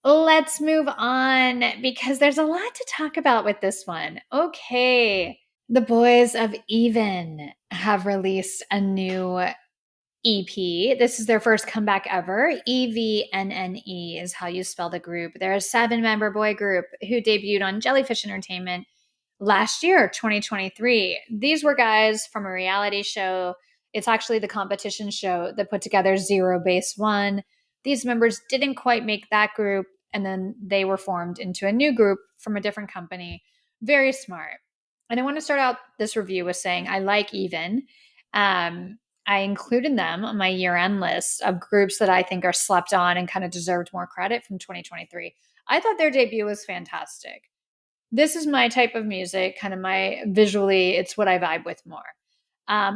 Let's move on because there's a lot to talk about with this one. Okay. The boys of Even have released a new EP. This is their first comeback ever. EVNNE is how you spell the group. They're a 7-member boy group who debuted on Jellyfish Entertainment last year, 2023. These were guys from a reality show. It's actually the competition show that put together Zero Base One. These members didn't quite make that group, and then they were formed into a new group from a different company. Very smart. And I want to start out this review with saying I like Even. I included them on my year-end list of groups that I think are slept on and kind of deserved more credit from 2023. I thought their debut was fantastic. This is my type of music, kind of my visually, it's what I vibe with more.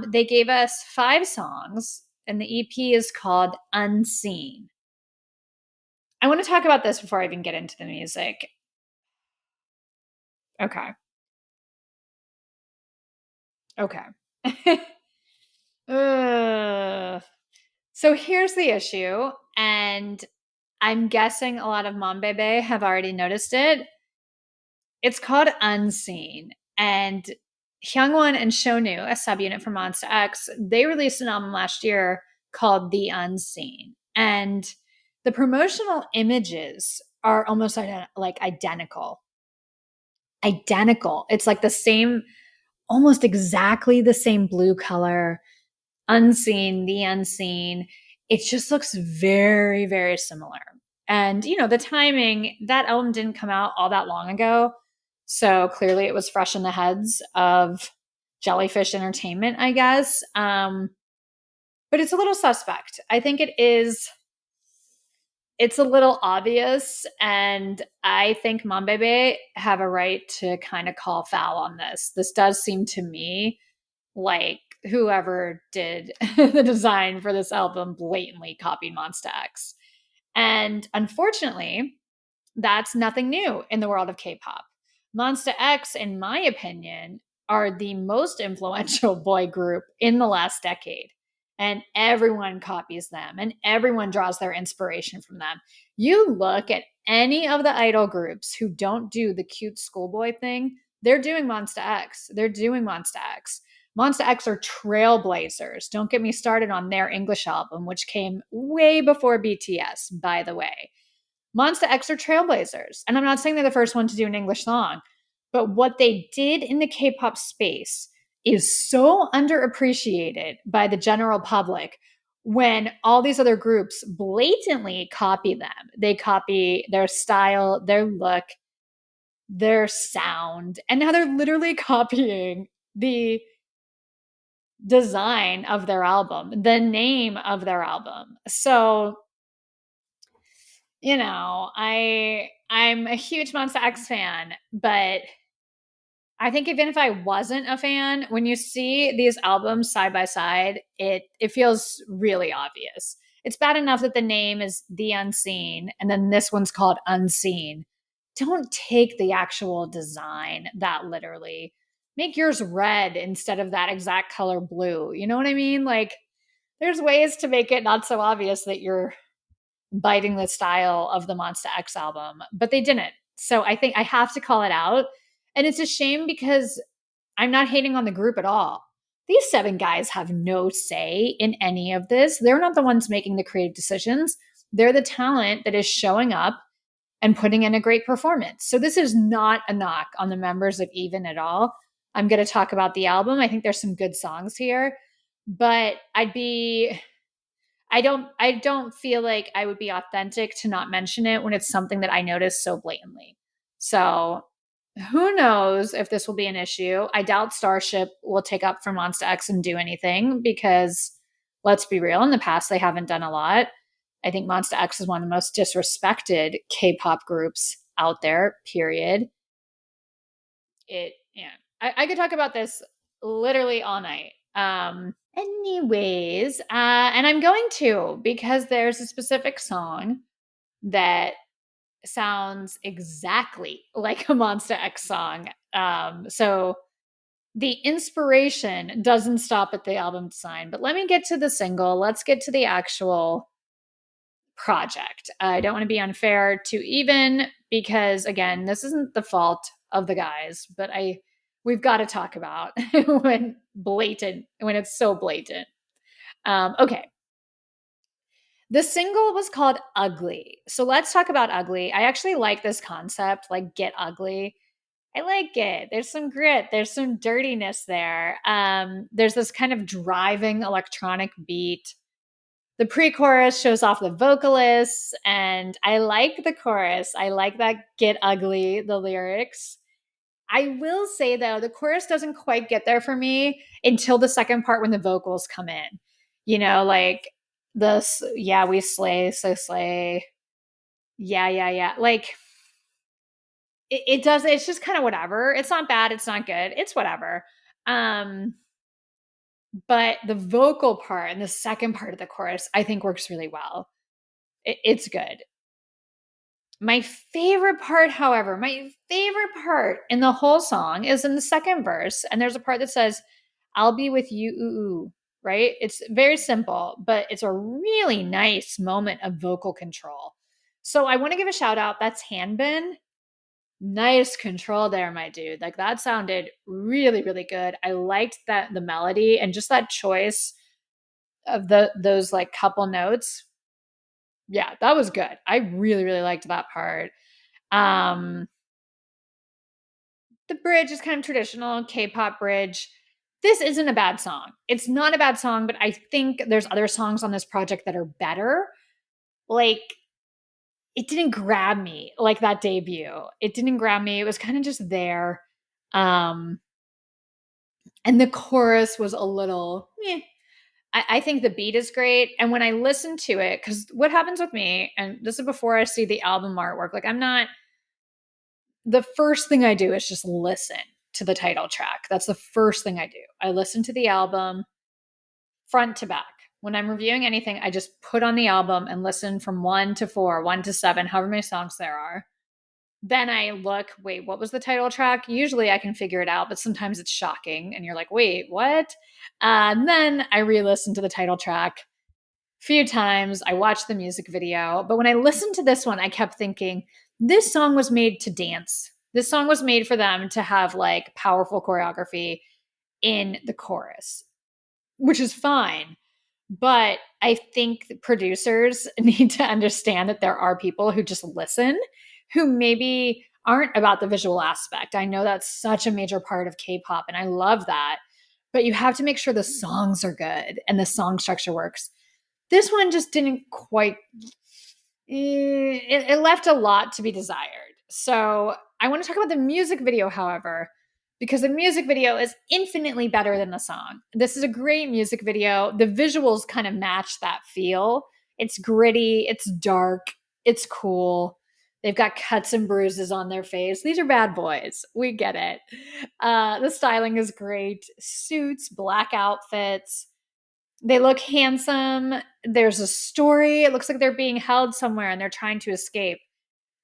They gave us 5 songs, and the EP is called Unseen. I want to talk about this before I even get into the music. Okay. Okay. So here's the issue, and I'm guessing a lot of Mom Bebe have already noticed it. It's called Unseen, and Hyungwon and Shonu, a subunit from Monsta X, they released an album last year called The Unseen. And the promotional images are almost like identical. Identical. It's like the same, almost exactly the same blue color. Unseen, The Unseen. It just looks very, very similar. And, the timing, that album didn't come out all that long ago. So clearly it was fresh in the heads of Jellyfish Entertainment, I guess. But it's a little suspect. I think it's a little obvious. And I think Monbebe have a right to kind of call foul on this. This does seem to me like whoever did the design for this album blatantly copied Monsta X. And unfortunately, that's nothing new in the world of K-pop. Monsta X, in my opinion, are the most influential boy group in the last decade. And everyone copies them and everyone draws their inspiration from them. You look at any of the idol groups who don't do the cute schoolboy thing, they're doing Monsta X. They're doing Monsta X. Monsta X are trailblazers. Don't get me started on their English album, which came way before BTS, by the way. Monsta X are trailblazers. And I'm not saying they're the first one to do an English song, but what they did in the K-pop space is so underappreciated by the general public when all these other groups blatantly copy them. They copy their style, their look, their sound, and now they're literally copying the design of their album, the name of their album. So, I'm a huge Monsta X fan, but I think even if I wasn't a fan, when you see these albums side by side, it feels really obvious. It's bad enough that the name is The Unseen and then this one's called Unseen. Don't take the actual design that literally. Make yours red instead of that exact color blue. You know what I mean? Like there's ways to make it not so obvious that you're biting the style of the Monsta X album, but they didn't. So I think I have to call it out. And it's a shame because I'm not hating on the group at all. These 7 guys have no say in any of this. They're not the ones making the creative decisions. They're the talent that is showing up and putting in a great performance. So this is not a knock on the members of Even at all. I'm going to talk about the album. I think there's some good songs here, but I don't feel like I would be authentic to not mention it when it's something that I notice so blatantly. So who knows if this will be an issue. I doubt Starship will take up for Monsta X and do anything because let's be real, in the past they haven't done a lot. I think Monsta X is one of the most disrespected K-pop groups out there, period. I could talk about this literally all night. Anyways, and I'm going to because there's a specific song that sounds exactly like a Monsta X song. So the inspiration doesn't stop at the album design, but let me get to the single. Let's get to the actual project. I don't want to be unfair to even because again, this isn't the fault of the guys, but we've got to talk about when it's so blatant. Okay. The single was called Ugly. So let's talk about Ugly. I actually like this concept, like get ugly. I like it. There's some grit, there's some dirtiness there. There's this kind of driving electronic beat. The pre-chorus shows off the vocalists, and I like the chorus. I like that get ugly, the lyrics. I will say though, the chorus doesn't quite get there for me until the second part when the vocals come in. You know, like this, yeah, we slay, so slay. Yeah, yeah, yeah. Like it does, it's just kind of whatever. It's not bad, it's not good. It's whatever. Um, but the vocal part and the second part of the chorus, I think works really well. It's good. My favorite part, however, my favorite part in the whole song is in the second verse. And there's a part that says, I'll be with you, ooh, ooh, right? It's very simple, but it's a really nice moment of vocal control. So I want to give a shout out. That's Hanbin. Nice control there, my dude. Like that sounded really, really good. I liked that the melody and just that choice of those like couple notes. Yeah, that was good. I really, really liked that part. Um, the bridge is kind of traditional K-pop bridge. This isn't a bad song. It's not a bad song, but I think there's other songs on this project that are better. Like it didn't grab me like that debut. It didn't grab me. It was kind of just there. Um, and the chorus was a little, I think the beat is great. And when I listen to it, because what happens with me, and this is before I see the album artwork, like I'm not, the first thing I do is just listen to the title track. That's the first thing I do. I listen to the album front to back. When I'm reviewing anything, I just put on the album and listen from 1 to 4, 1 to 7, however many songs there are. Then I look, wait, what was the title track? Usually I can figure it out, but sometimes it's shocking and you're like, wait, what? And then I re listen to the title track a few times. I watched the music video. But when I listened to this one, I kept thinking, this song was made to dance. This song was made for them to have like powerful choreography in the chorus, which is fine. But I think the producers need to understand that there are people who just listen who maybe aren't about the visual aspect. I know that's such a major part of K-pop and I love that. But you have to make sure the songs are good and the song structure works. This one just didn't quite, it left a lot to be desired. So I want to talk about the music video, however, because the music video is infinitely better than the song. This is a great music video. The visuals kind of match that feel. It's gritty, it's dark, it's cool. They've got cuts and bruises on their face. These are bad boys. We get it. The styling is great. Suits, black outfits. They look handsome. There's a story. It looks like they're being held somewhere and they're trying to escape.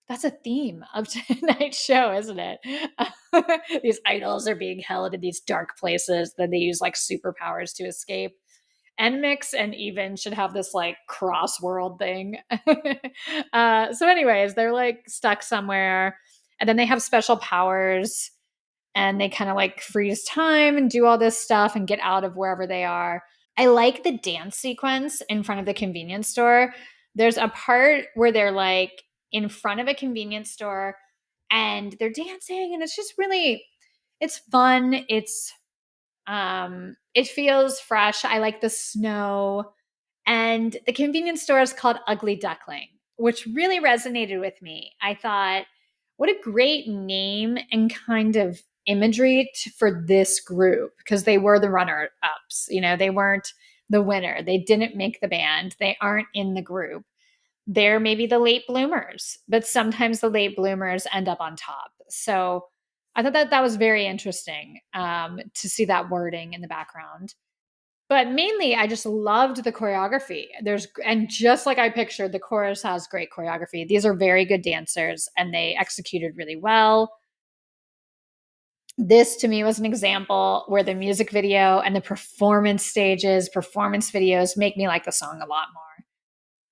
That's a theme of tonight's show, isn't it? These idols are being held in these dark places. Then they use like superpowers to escape. And Mix and Even should have this like cross world thing. So, anyways, they're like stuck somewhere, and then they have special powers, and they kind of like freeze time and do all this stuff and get out of wherever they are. I like the dance sequence in front of the convenience store. There's a part where they're like in front of a convenience store and they're dancing and it's just really, it's fun. It feels fresh. I like the snow. And the convenience store is called Ugly Duckling, which really resonated with me. I thought, what a great name and kind of imagery for this group because they were the runner ups. You know, they weren't the winner. They didn't make the band. They aren't in the group. They're maybe the late bloomers, but sometimes the late bloomers end up on top. So I thought that was very interesting to see that wording in the background. But mainly, I just loved the choreography. And just like I pictured, the chorus has great choreography. These are very good dancers and they executed really well. This to me was an example where the music video and the performance stages, performance videos make me like the song a lot more.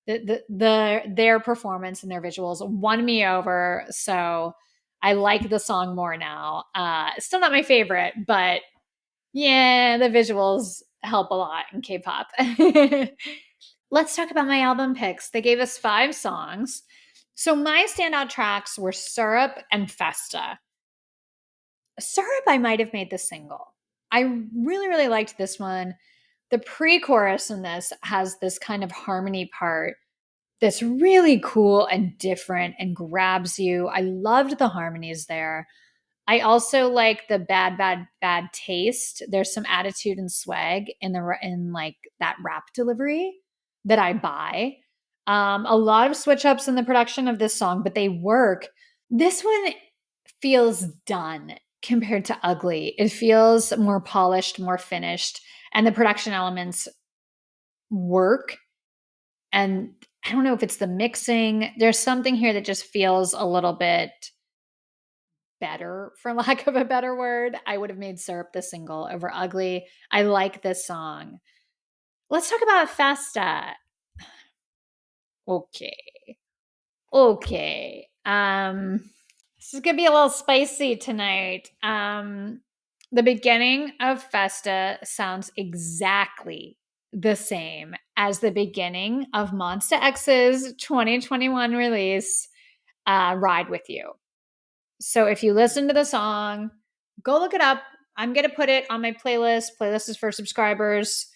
their performance and their visuals won me over. So I like the song more now. Still not my favorite, but yeah, the visuals help a lot in K-pop. Let's talk about my album picks. They gave us 5 songs. So my standout tracks were Syrup and Festa. Syrup, I might have made the single. I really, really liked this one. The pre chorus in this has this kind of harmony part that's really cool and different and grabs you. I loved the harmonies there. I also like the bad, bad, bad taste. There's some attitude and swag in like that rap delivery that I buy. A lot of switch ups in the production of this song, but they work. This one feels done compared to Ugly. It feels more polished, more finished, and the production elements work. And I don't know if it's the mixing. There's something here that just feels a little bit better, for lack of a better word. I would have made Syrup the single over Ugly. I like this song. Let's talk about Festa. Okay. Okay. This is gonna be a little spicy tonight. The beginning of Festa sounds exactly the same as the beginning of Monsta X's 2021 release, Ride With You. So if you listen to the song, go look it up. I'm going to put it on my playlist. Playlist is for subscribers.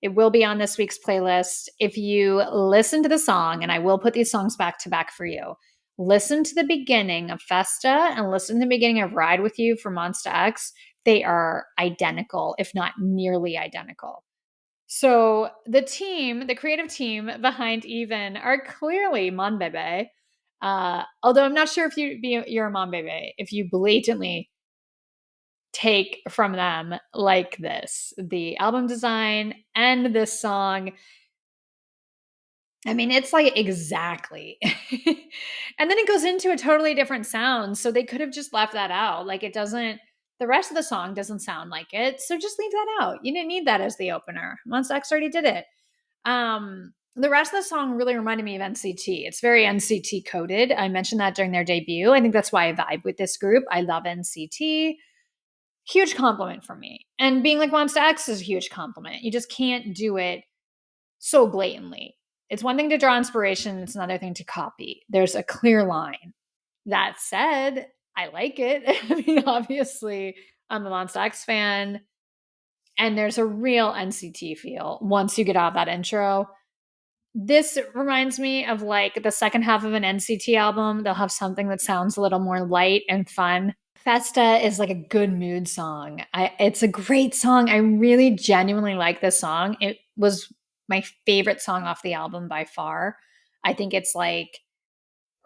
It will be on this week's playlist. If you listen to the song, and I will put these songs back to back for you, listen to the beginning of Festa and listen to the beginning of Ride With You for Monsta X. They are identical, if not nearly identical. So the team, the creative team behind EVNNE are clearly Monbebe. Although I'm not sure if you're a Monbebe, if you blatantly take from them like this, the album design and this song. I mean, it's like exactly. And then it goes into a totally different sound. So they could have just left that out. Like it doesn't, the rest of the song doesn't sound like it. So just leave that out. You didn't need that as the opener. Monsta X already did it. The rest of the song really reminded me of NCT. It's very NCT coded. I mentioned that during their debut. I think that's why I vibe with this group. I love NCT. Huge compliment from me. And being like Monsta X is a huge compliment. You just can't do it so blatantly. It's one thing to draw inspiration, it's another thing to copy. There's a clear line. That said, I like it. I mean, obviously, I'm a Monsta X fan, and there's a real NCT feel once you get out of that intro. This reminds me of like the second half of an NCT album. They'll have something that sounds a little more light and fun. Festa is like a good mood song. It's a great song. I really genuinely like this song. It was my favorite song off the album by far. I think it's like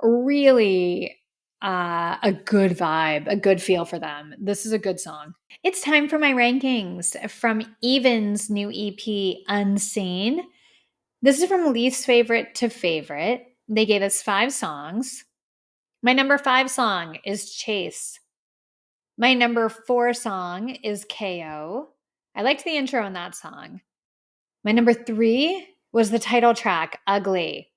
really a good vibe, a good feel for them. This is a good song. It's time for my rankings from EVNNE's new EP, Unseen. This is from least favorite to favorite. They gave us 5 songs. My number 5 song is Chase. My number 4 song is KO. I liked the intro in that song. My number 3 was the title track, Ugly.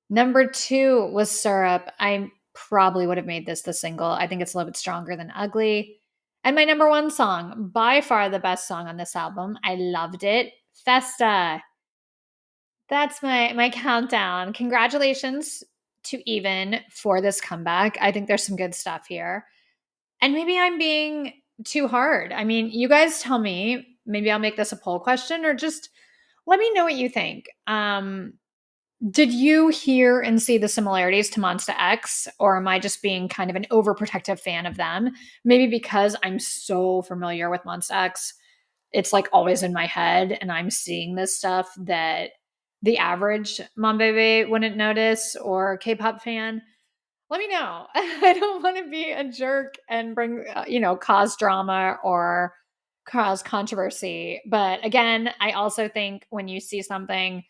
Number 2 was Syrup. I probably would have made this the single. I think it's a little bit stronger than Ugly. And my number 1 song, by far the best song on this album. I loved it. Festa. That's my countdown. Congratulations to EVNNE for this comeback. I think there's some good stuff here. And maybe I'm being too hard. I mean, you guys tell me. Maybe I'll make this a poll question or just let me know what you think. Did you hear and see the similarities to Monsta X, or am I just being kind of an overprotective fan of them? Maybe because I'm so familiar with Monsta X, it's like always in my head, and I'm seeing this stuff that the average Monbebe wouldn't notice, or K-pop fan. Let me know. I don't want to be a jerk and bring, cause drama or cause controversy. But again, I also think when you see something,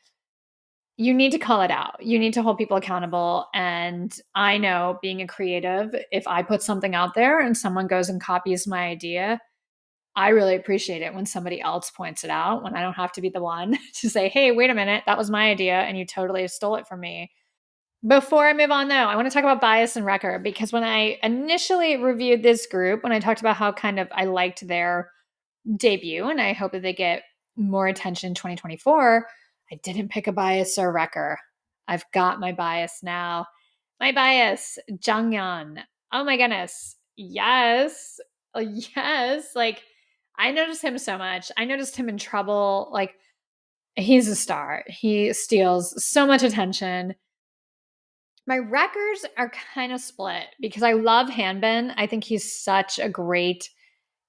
you need to call it out. You need to hold people accountable. And I know, being a creative, if I put something out there and someone goes and copies my idea, I really appreciate it when somebody else points it out, when I don't have to be the one to say, hey, wait a minute, that was my idea and you totally stole it from me. Before I move on, though, I want to talk about bias and Wrecker because when I initially reviewed this group, when I talked about how kind of I liked their debut and I hope that they get more attention in 2024, I didn't pick a bias or Wrecker. I've got my bias now. My bias, Junghyun. Oh my goodness. Yes. Yes. Like, I noticed him so much. I noticed him in Trouble. Like, he's a star. He steals so much attention. My records are kind of split because I love Hanbin. I think he's such a great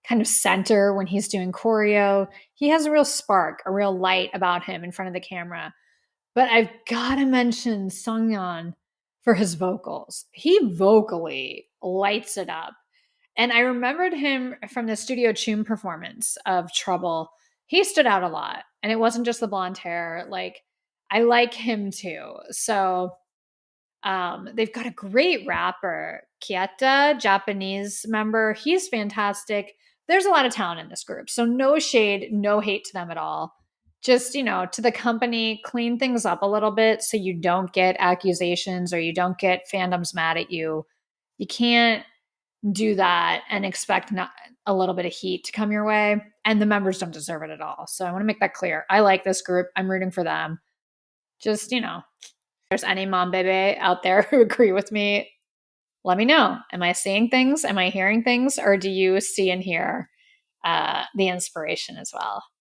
kind of center when he's doing choreo. He has a real spark, a real light about him in front of the camera. But I've got to mention Seungeon for his vocals. He vocally lights it up. And I remembered him from the Studio Tune performance of Trouble. He stood out a lot. And it wasn't just the blonde hair. Like, I like him too. So they've got a great rapper, Keita, Japanese member. He's fantastic. There's a lot of talent in this group. So no shade, no hate to them at all. Just, to the company, clean things up a little bit so you don't get accusations or you don't get fandoms mad at you. You can't do that and expect not a little bit of heat to come your way. And the members don't deserve it at all. So I want to make that clear. I like this group. I'm rooting for them. Just, there's any mom baby out there who agree with me, let me know. Am I seeing things? Am I hearing things? Or do you see and hear the inspiration as well?